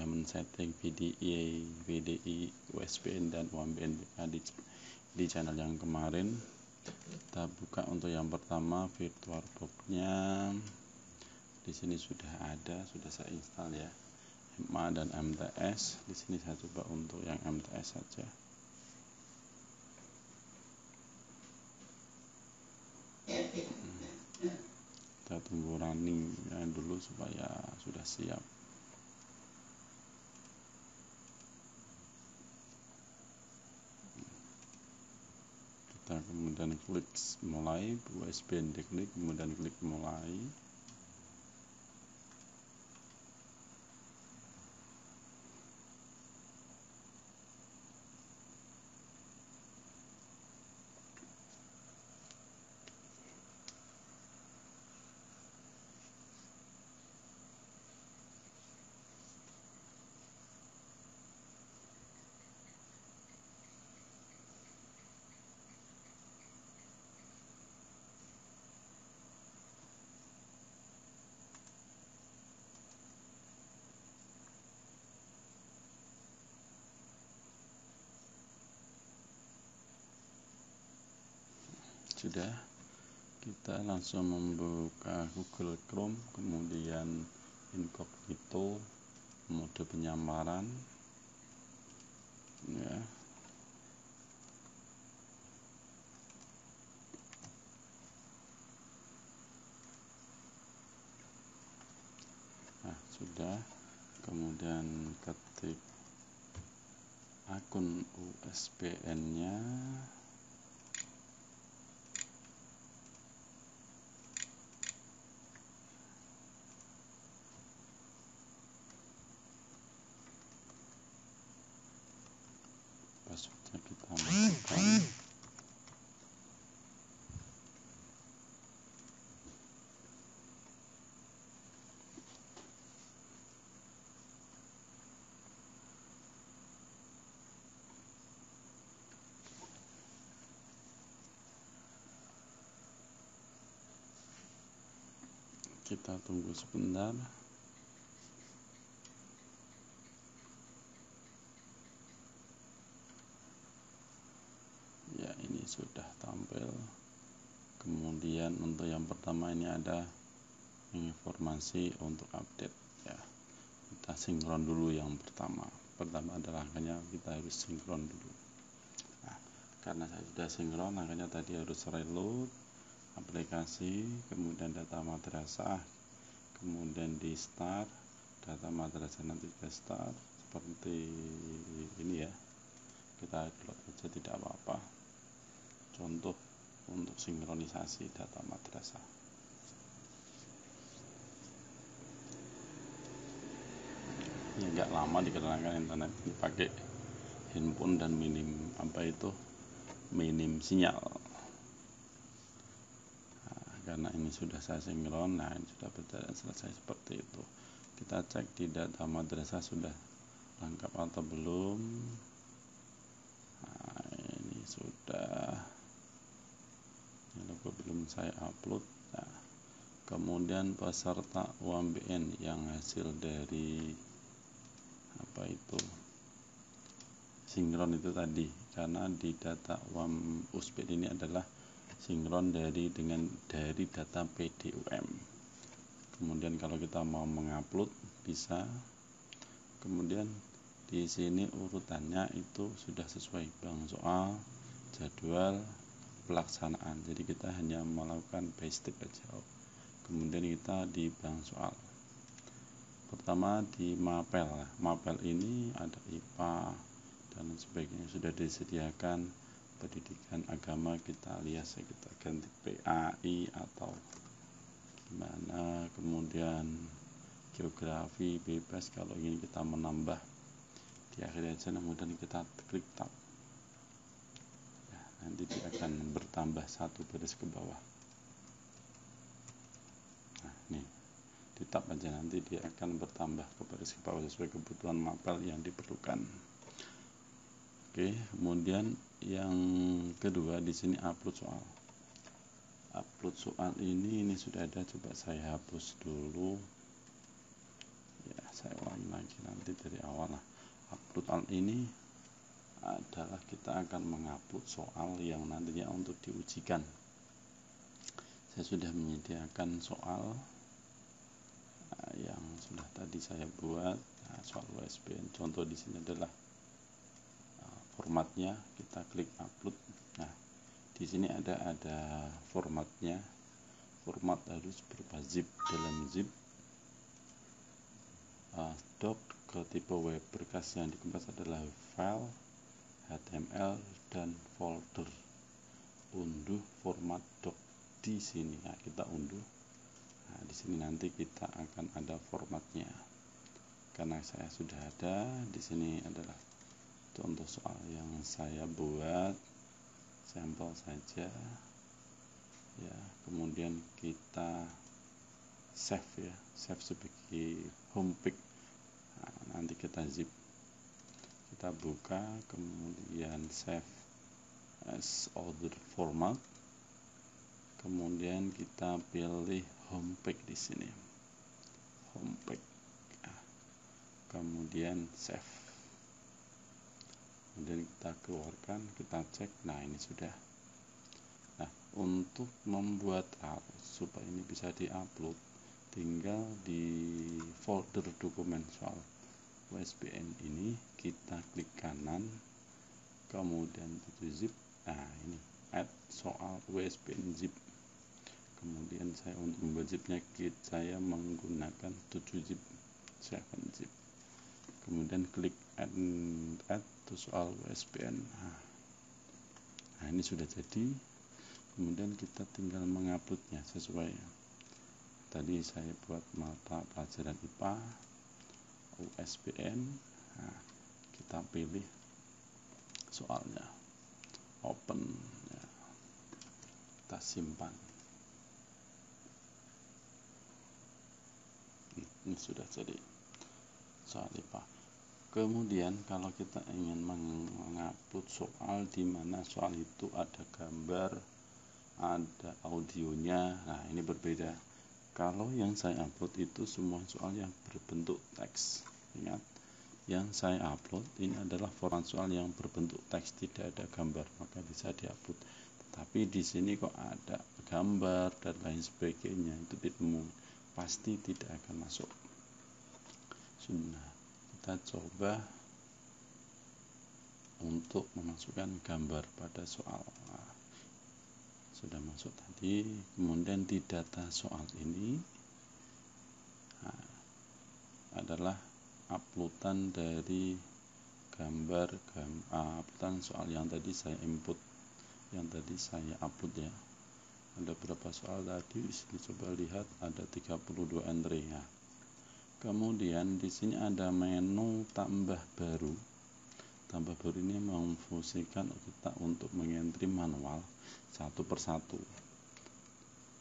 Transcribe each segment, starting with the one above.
men-setting VDI, USBN dan UMBN di channel yang kemarin. Kita buka untuk yang pertama VirtualBox-nya. Di sini sudah ada, sudah saya install ya, MA dan MTS. Di sini saya coba untuk yang MTS saja. Kita tunggu running dulu supaya sudah siap. Kita kemudian klik mulai, USBN diklik, kemudian klik mulai. Sudah, kita langsung membuka Google Chrome, kemudian incognito, mode penyamaran ya. Nah, sudah, kemudian ketik akun USBN-nya. Passwordnya kita masukkan. Kita tunggu sebentar. Ya, ini sudah tampil. Kemudian untuk yang pertama ini ada informasi untuk update ya. Kita sinkron dulu yang pertama. Pertama adalah angkanya kita harus sinkron dulu. Nah, karena saya sudah sinkron, angkanya tadi harus reload aplikasi, kemudian data madrasah, kemudian di start data madrasah, nanti ke start seperti ini ya. Kita upload aja tidak apa-apa. Contoh untuk sinkronisasi data madrasah. Ini agak lama dikarenakan internet ini pakai handphone dan minim sinyal. Nah, karena ini sudah saya sinkron, nah ini sudah berjalan selesai seperti itu. Kita cek di data madrasah sudah lengkap atau belum. Nah, ini sudah. Logo belum saya upload. Nah, kemudian peserta UMBN yang hasil dari sinkron itu tadi, karena di data USBN ini adalah sinkron dari data PDUM. Kemudian kalau kita mau mengupload bisa. Kemudian di sini urutannya itu sudah sesuai bank soal, jadwal, pelaksanaan. Jadi kita hanya melakukan paste aja. Kemudian kita di bank soal. Pertama di mapel. Mapel ini ada IPA dan sebagainya sudah disediakan. Pendidikan agama kita lihat, kita ganti PAI atau gimana. Kemudian geografi bebas, kalau ingin kita menambah di akhir aja, kemudian kita klik tab. Nanti dia akan bertambah satu baris ke bawah. Nah, nih di tab aja, nanti dia akan bertambah ke baris ke bawah sesuai kebutuhan mapel yang diperlukan. Oke, kemudian yang kedua di sini upload soal. Upload soal ini sudah ada, coba saya hapus dulu. Ya, saya ulangi lagi nanti dari upload soal ini adalah kita akan mengupload soal yang nantinya untuk diujikan. Saya sudah menyediakan soal yang sudah tadi saya buat. Soal USBN contoh di sini adalah formatnya. Kita klik upload. Nah, di sini ada formatnya. Format harus berupa zip. Dalam zip doc ke tipe web. Berkas yang dikemas adalah file, HTML, dan folder. Unduh format doc di sini. Nah, kita unduh. Nah, di sini nanti kita akan ada formatnya. Karena saya sudah ada, di sini adalah contoh soal yang saya buat, sampel saja. Ya, kemudian kita save ya, save sebagai homepage. Nah, nanti kita zip, kita buka, kemudian save as other format, kemudian kita pilih homepage di sini, homepage, kemudian save, kemudian kita keluarkan, kita cek. Nah, ini sudah. Nah, untuk membuat supaya ini bisa diupload, tinggal di folder dokumen soal USBN ini kita klik kanan, kemudian tutup zip. Nah, ini add soal USBN zip. Kemudian saya untuk membuat zipnya, saya menggunakan 7 zip, 7 zip. Kemudian klik add to soal USBN. Nah, ini sudah jadi. Kemudian kita tinggal menguploadnya sesuai tadi saya buat mata pelajaran IPA USBN. Nah, kita pilih soalnya, open ya. Kita simpan. Ini sudah jadi soal IPA. Kemudian kalau kita ingin mengupload soal di mana soal itu ada gambar, ada audionya, nah ini berbeda. Kalau yang saya upload itu semua soal yang berbentuk teks. Ingat, yang saya upload ini adalah format soal yang berbentuk teks, tidak ada gambar, maka bisa diupload. Tapi di sini kok ada gambar dan lain sebagainya, itu tidak, pasti tidak akan masuk. Sudah, kita coba untuk memasukkan gambar pada soal. Nah, sudah masuk tadi. Kemudian di data soal ini adalah uploadan dari gambar, uploadan soal yang tadi saya input, yang tadi saya upload ya. Ada berapa soal tadi? Di sini coba lihat, ada 32 entry ya. Kemudian di sini ada menu tambah baru. Tambah baru ini memfungsikan kita untuk mengentry manual satu persatu.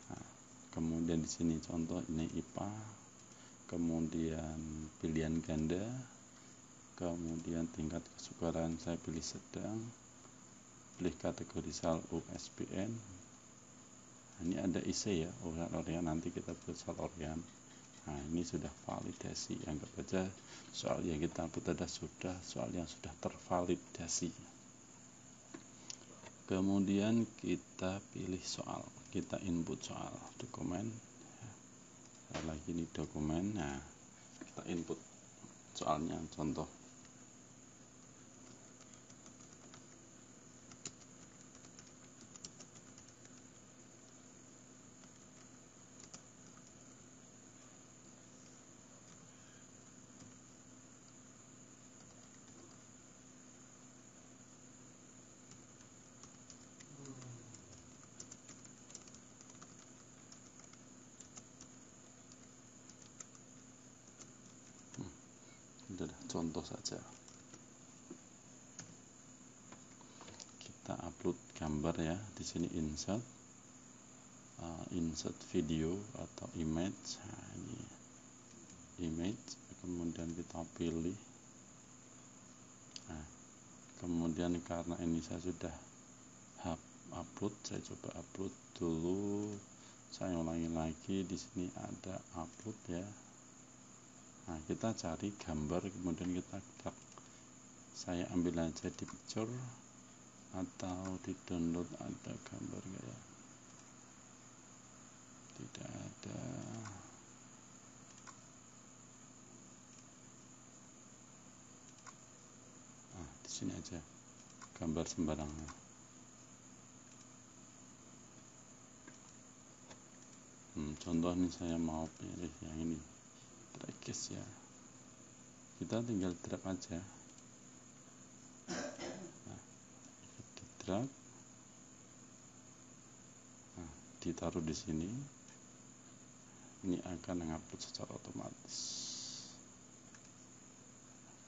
Nah, kemudian di sini contoh ini IPA, kemudian pilihan ganda, kemudian tingkat kesukaran saya pilih sedang, pilih kategori soal USBN. Nah, ini ada isi ya, Orient, nanti kita buat soal Orient. Nah, ini sudah validasi, anggap aja soal yang kita buat ada sudah soal yang sudah tervalidasi. Kemudian kita pilih soal, kita input soal, dokumen. Lagi ini dokumen. Nah, kita input soalnya, contoh. Adalah contoh saja. Kita upload gambar ya, di sini insert, insert video atau image. Nah, ini image, kemudian kita pilih. Nah, kemudian karena ini saya sudah upload, saya coba upload dulu. Saya ulangi lagi, di sini ada upload ya. Nah, kita cari gambar, kemudian kita drag saya ambil aja di picture atau di download. Ada gambar nggak ya? Tidak ada. Di sini aja gambar sembarangan. Contoh nih, saya mau pilih yang ini, drag case ya. Kita tinggal drag aja. Di drag, ditaruh di sini. Ini akan mengupload secara otomatis.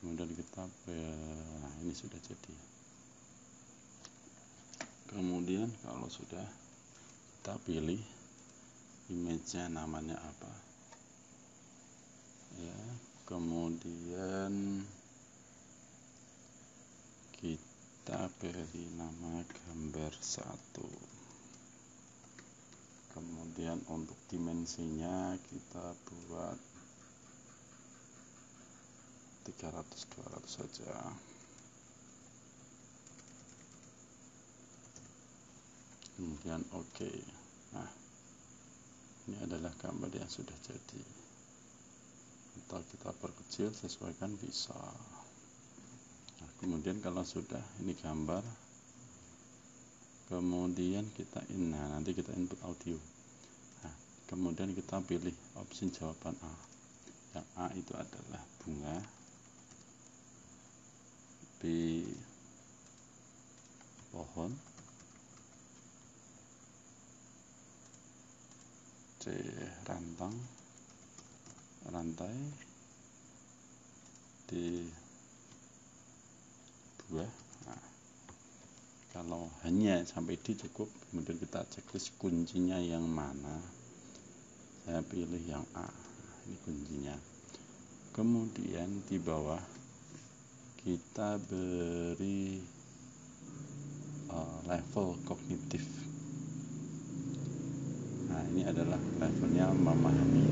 Kemudian kita ini sudah jadi. Kemudian kalau sudah, kita pilih image-nya namanya apa ya. Kemudian kita beri nama gambar 1. Kemudian untuk dimensinya kita buat 300-200 saja. Kemudian oke. Nah, ini adalah gambar yang sudah jadi. Atau kita perkecil, sesuaikan bisa. Nah, kemudian kalau sudah ini gambar, kemudian kita nanti kita input audio. Nah, kemudian kita pilih opsi jawaban A. Yang A itu adalah bunga, B pohon, C rantai, D buah. Nah, kalau hanya sampai D cukup. Kemudian kita checklist kuncinya yang mana. Saya pilih yang A. Ini kuncinya. Kemudian di bawah kita beri level kognitif. Nah, ini adalah levelnya memahami,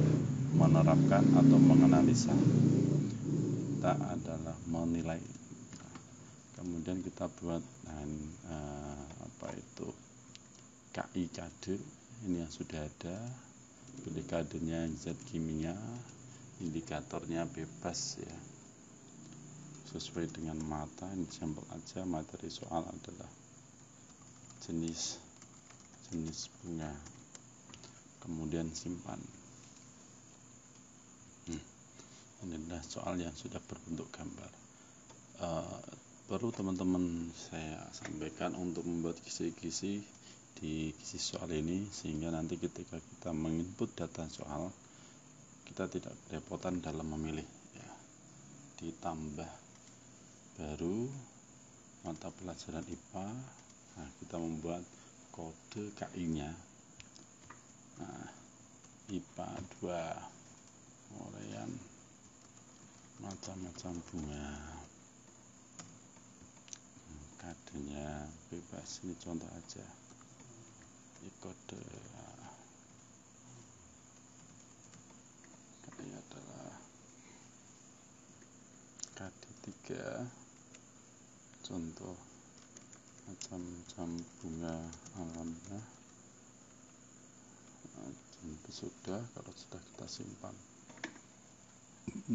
menerapkan atau menganalisa. Kita adalah menilai. Kemudian kita buat KI kode. Ini yang sudah ada. Pilih kodenya zat kimia, indikatornya bebas ya, sesuai dengan mata. Ini sampel aja. Materi soal adalah jenis bunga. Kemudian simpan. Ini adalah soal yang sudah berbentuk gambar. Perlu teman-teman saya sampaikan untuk membuat kisi-kisi di kisi soal ini, sehingga nanti ketika kita menginput data soal, kita tidak kerepotan dalam memilih ya. Ditambah baru mata pelajaran IPA. Nah, kita membuat kode KI-nya. Nah, IPA 2 uraian macam-macam bunga. Kodenya bebas. Ini contoh aja. Ini kode ini adalah KD3. Contoh macam-macam bunga alamnya. Itu sudah. Kalau sudah kita simpan.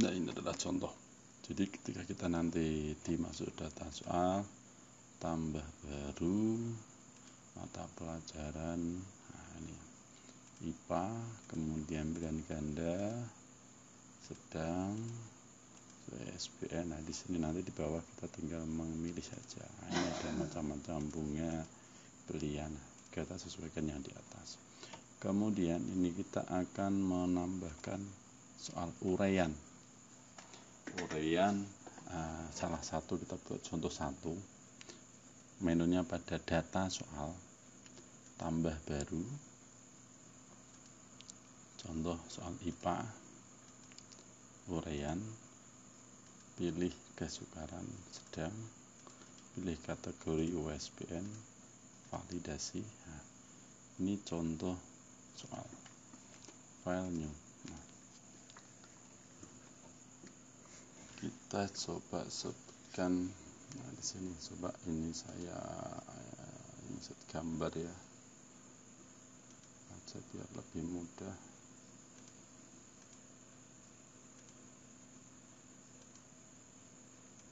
Nah, ini adalah contoh. Jadi ketika kita nanti dimasuk data soal, tambah baru mata pelajaran, nah ini IPA, kemudian pilihan ganda, sedang, SBN. Nah, di sini nanti di bawah kita tinggal memilih saja. Nah, ini ada macam-macam bunga pilihan. Kita sesuaikan yang di atas. Kemudian ini kita akan menambahkan soal uraian. Salah satu kita buat contoh 1. Menunya pada data soal, tambah baru. Contoh soal IPA, uraian, pilih kesukaran sedang, pilih kategori USBN, validasi. Nah, ini contoh soal file new. Nah, kita coba sebutkan Nah, di sini coba ini saya insert gambar ya, aja biar lebih mudah.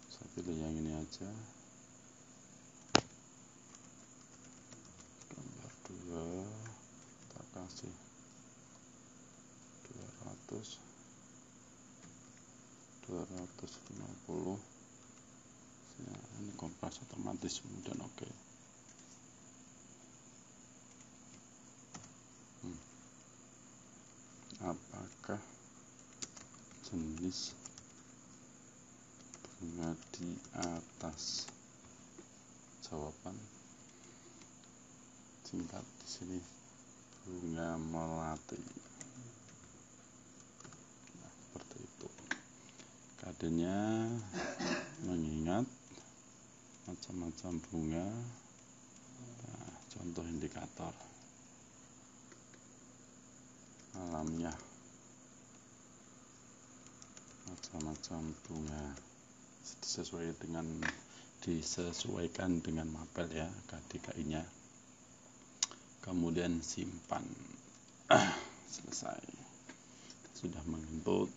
Saya pilih yang ini aja, gambar 2, kita kasih 250. Ya, ini kompres otomatis, kemudian oke. Apakah jenis bunga di atas? Jawaban singkat di sini bunga melati. Nah, seperti itu. Kadenya mengingat macam-macam bunga. Nah, contoh indikator alamiah, macam-macam bunga disesuaikan dengan mapel ya, KDKI-nya. Kemudian simpan. Selesai. Sudah menginput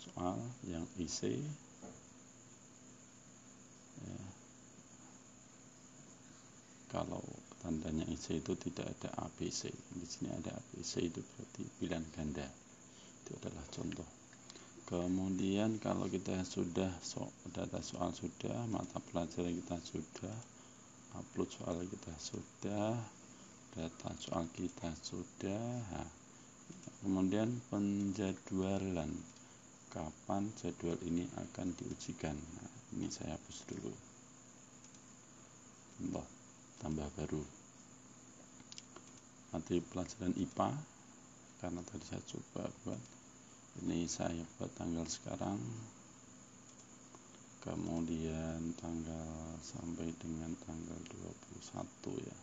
soal yang isi ya. Kalau tandanya isi itu tidak ada ABC, di sini ada ABC, itu berarti pilihan ganda. Itu adalah contoh. Kemudian kalau kita sudah data soal sudah, mata pelajaran kita sudah, upload soal kita sudah, data soal kita sudah. Nah, kemudian penjadwalan, kapan jadwal ini akan diujikan. Nah, ini saya hapus dulu. Tambah baru. Materi pelajaran IPA, karena tadi saya coba buat, ini saya buat tanggal sekarang, kemudian tanggal sampai dengan tanggal 21 ya,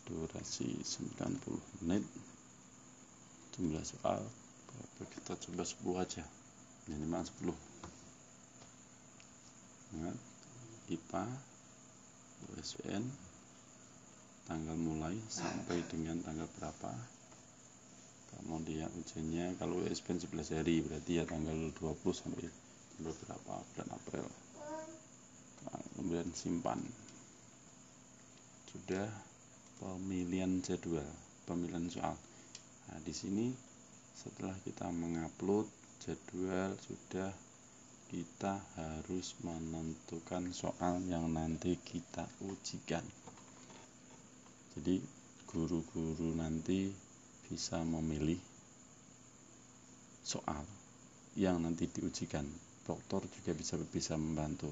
durasi 90 menit, jumlah soal kita coba 10 aja, minimal 10. Ingat, IPA USBN, tanggal mulai sampai dengan tanggal berapa, kemudian ujiannya kalau USBN 11 hari, berarti ya tanggal 20 sampai tanggal berapa, bulan April. Kemudian simpan. Sudah pemilihan jadwal, pemilihan soal. Nah, di sini setelah kita mengupload jadwal sudah, kita harus menentukan soal yang nanti kita ujikan. Jadi guru-guru nanti bisa memilih soal yang nanti diujikan. Dokter juga bisa membantu.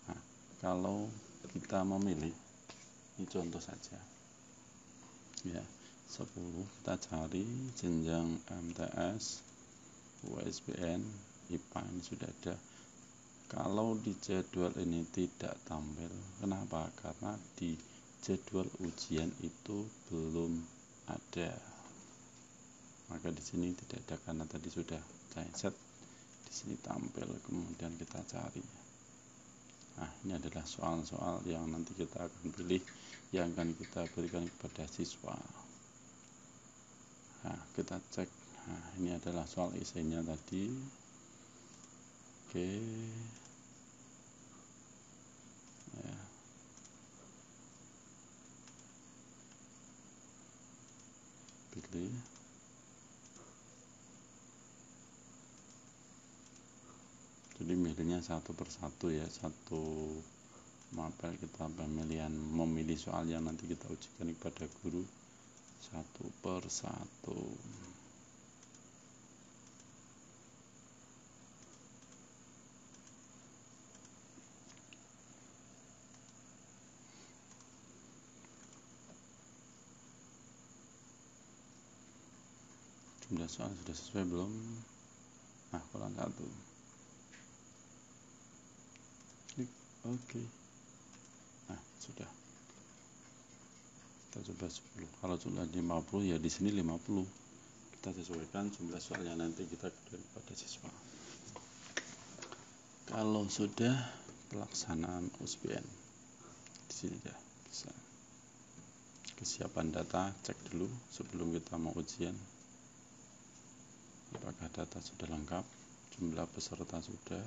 Nah, kalau kita memilih, ini contoh saja ya, 10 kita cari jenjang MTS, USBN, IPA, ini sudah ada. Kalau di jadwal ini tidak tampil, kenapa? Karena di jadwal ujian itu belum ada, maka di sini tidak ada karena tadi sudah saya set. Di sini tampil, kemudian kita cari. Nah, ini adalah soal-soal yang nanti kita akan pilih, yang akan kita berikan kepada siswa. Nah, kita cek. Nah, ini adalah soal isinya tadi. Oke. Ya. Pilih. Jadi milihnya satu persatu ya, satu mapel kita memilih soal yang nanti kita ujikan kepada guru satu persatu. Jumlah soal sudah sesuai belum? Nah, kurang 1. Oke. Nah, sudah. Kita coba 10. Kalau jumlah 50 ya di sini 50. Kita sesuaikan jumlah soal yang nanti kita kirim kepada siswa. Kalau sudah pelaksanaan USBN di sini ya bisa. Kesiapan data cek dulu sebelum kita mau ujian. Apakah data sudah lengkap, jumlah peserta sudah,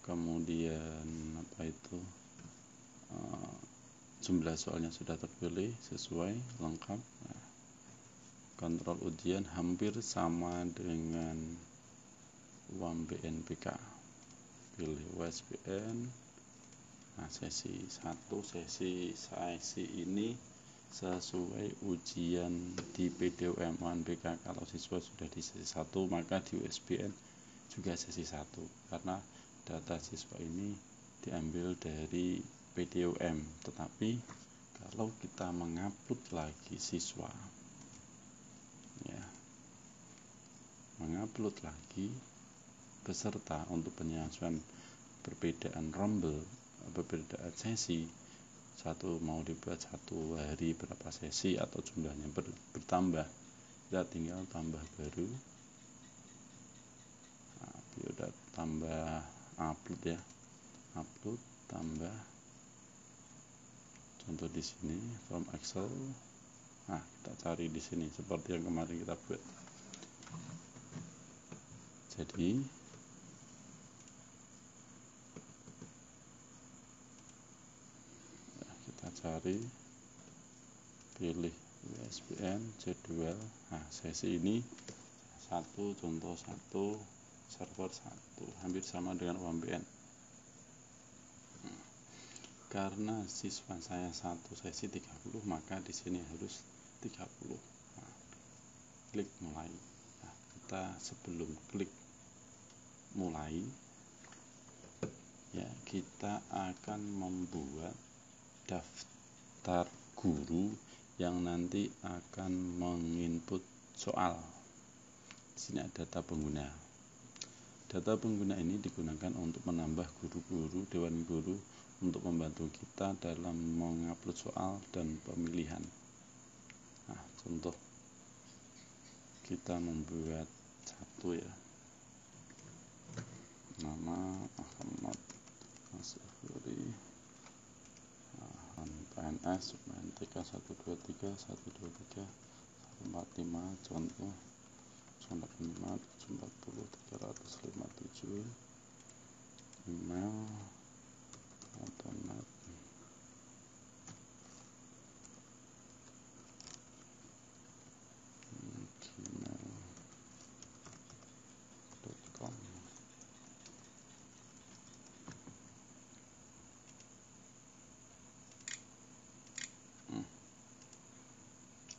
kemudian jumlah soalnya sudah terpilih sesuai lengkap. Nah, kontrol ujian hampir sama dengan UMBNPK. Pilih USBN. Nah, sesi 1, sesi ini sesuai ujian di PDUM UMBK. Kalau siswa sudah di sesi 1, maka di USBN juga sesi 1, karena data siswa ini diambil dari PDUM. Tetapi kalau kita mengupload lagi siswa, ya, mengupload lagi peserta untuk penyelesaian perbedaan rombel, perbedaan sesi, satu mau dibuat satu hari berapa sesi atau jumlahnya bertambah, kita tinggal tambah baru. Nah, udah tambah upload ya, upload tambah, contoh di sini from Excel. Nah, kita cari di sini seperti yang kemarin kita buat. Jadi kita cari, pilih USBN jadwal. Nah, sesi ini 1, contoh 1, server 1, hampir sama dengan UMBN. Karena siswa saya satu sesi 30, maka di sini harus 30. Nah, klik mulai. Nah, kita sebelum klik mulai, ya, kita akan membuat daftar guru yang nanti akan menginput soal. Di sini ada data pengguna. Data pengguna ini digunakan untuk menambah guru-guru, dewan guru, untuk membantu kita dalam mengupload soal dan pemilihan. Nah, contoh kita membuat satu ya, nama Ahmad Masifuri, PNS, UMTK 123, 123, 145, contoh 185, 740, 357, email internet, gmail.com.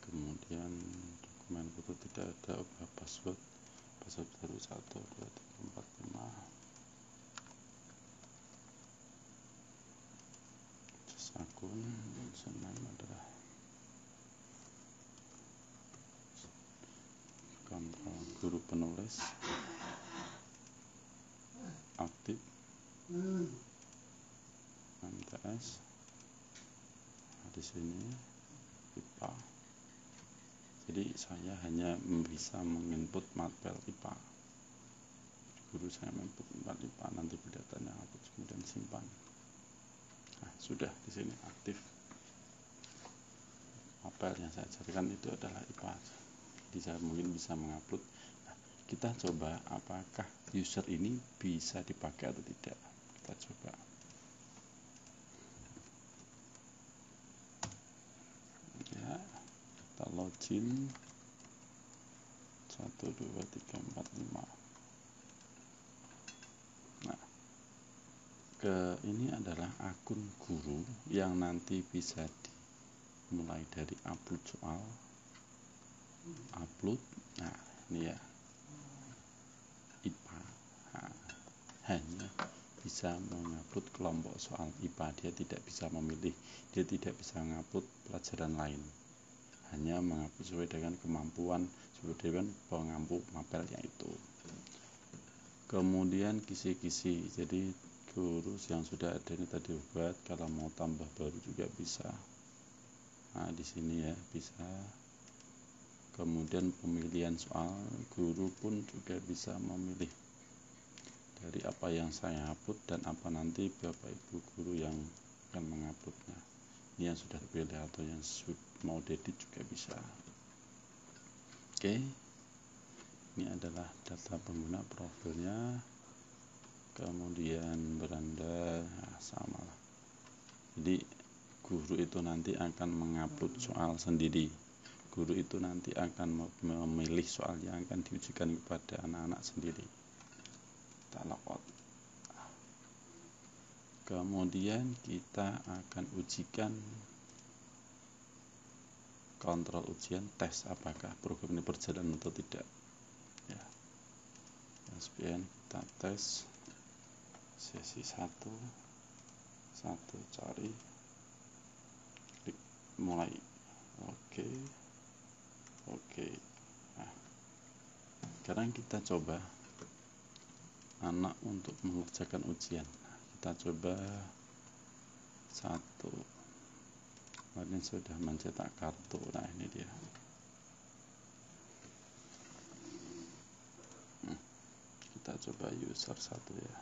Kemudian dokumen foto tidak ada, ubah password baru 1, 2, 3, 4, 5. Akun username adalah kontrol guru penulis aktif MTS. Nah, di sini IPA. Jadi saya hanya bisa menginput matpel IPA. Guru saya menginput IPA, nanti datanya hapus kemudian simpan. Nah, sudah di sini aktif. Matpel yang saya ajarkan itu adalah IPA. Jadi saya mungkin bisa mengupload. Nah, kita coba apakah user ini bisa dipakai atau tidak. Kita coba. Ya, kita login 1, 2, 3, 4, 5. Nah, ini adalah akun guru yang nanti bisa dimulai dari upload soal, upload. Nah, ini ya, IPA. Nah, hanya bisa mengupload kelompok soal IPA, dia tidak bisa memilih, dia tidak bisa mengupload pelajaran lain, hanya mengupload sesuai dengan kemampuan, sesuai dengan pengampu mapelnya itu. Kemudian kisi-kisi, jadi guru yang sudah ada ini tadi buat, kalau mau tambah baru juga bisa. Nah, di sini ya bisa. Kemudian pemilihan soal, guru pun juga bisa memilih dari apa yang saya upload dan apa nanti Bapak Ibu guru yang akan menguploadnya. Ini yang sudah terpilih atau yang mau diedit juga bisa. Oke, ini adalah data pengguna, profilnya, kemudian beranda, nah, sama lah. Jadi guru itu nanti akan mengupload soal sendiri. Guru itu nanti akan memilih soal yang akan diujikan kepada anak-anak sendiri. Kita logout. Kemudian kita akan ujikan kontrol ujian tes apakah program ini berjalan atau tidak ya. USBN kita tes sesi 1 cari, klik mulai. Oke. Nah, sekarang kita coba anak untuk mengerjakan ujian. Nah, kita coba 1. Kemarin sudah mencetak kartu. Nah, ini dia. Kita coba user 1 ya.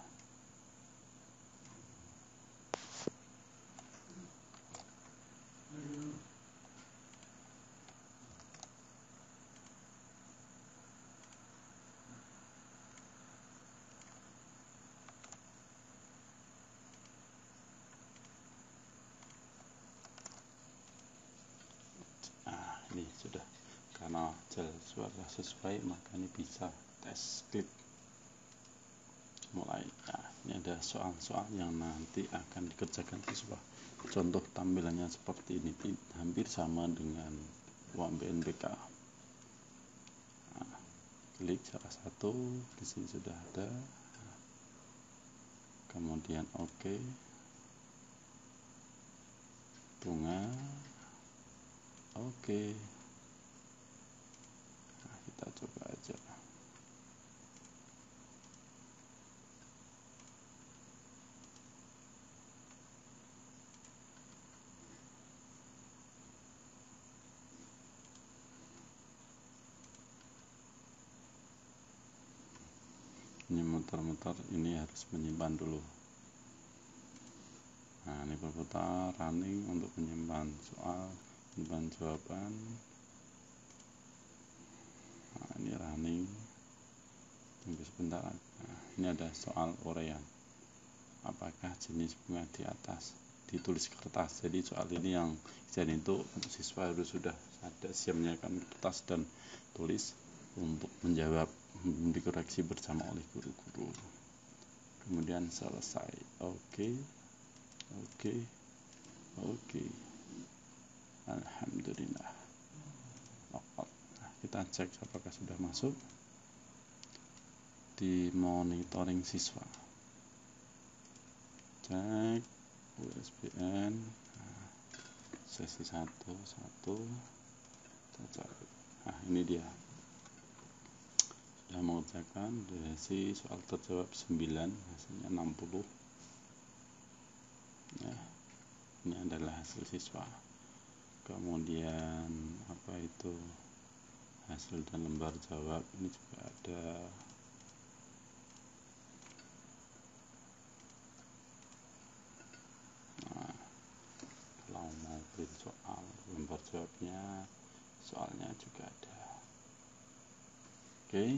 Ini sudah, karena suara sesuai maka ini bisa tes, klik mulai. Nah, ini ada soal-soal yang nanti akan dikerjakan siswa. Contoh tampilannya seperti ini, hampir sama dengan UMBNBK. Nah, klik salah satu, di sini sudah ada. Kemudian oke, bunga, oke. Nah, kita coba aja. Ini muter-muter, ini harus menyimpan dulu. Nah, ini berputar running untuk menyimpan soal, menyimpan jawaban. Nah, ini running, tunggu sebentar. Nah, ini ada soal uraian, apakah jenis bunga di atas ditulis kertas. Jadi soal ini yang jadi itu siswa harus sudah ada siap menyiapkan kertas dan tulis untuk menjawab, dikoreksi bersama oleh guru-guru. Kemudian selesai. Oke. Alhamdulillah. Nah, kita cek apakah sudah masuk di monitoring siswa. Cek USBN. Nah, sesi 1 kita cari. Nah, ini dia. Sudah mengerjakan durasi soal terjawab 9, hasilnya 60. Ya, ini adalah hasil siswa. Kemudian apa itu hasil dan lembar jawab, ini juga ada. Nah, kalau mau print soal, lembar jawabnya, soalnya juga ada. Oke,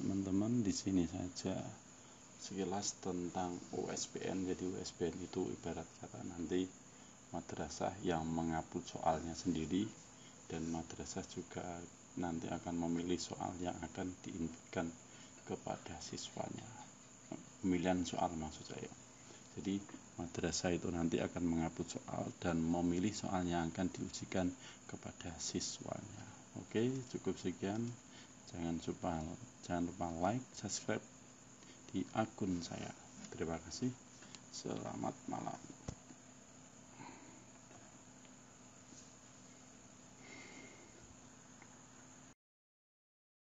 teman-teman, di sini saja sekilas tentang USBN. Jadi USBN itu ibarat kata nanti madrasah yang mengupload soalnya sendiri, dan madrasah juga nanti akan memilih soal yang akan diinputkan kepada siswanya. Pemilihan soal maksud saya. Jadi madrasah itu nanti akan mengupload soal dan memilih soal yang akan diujikan kepada siswanya. Oke, cukup sekian. Jangan lupa like, subscribe di akun saya. Terima kasih. Selamat malam.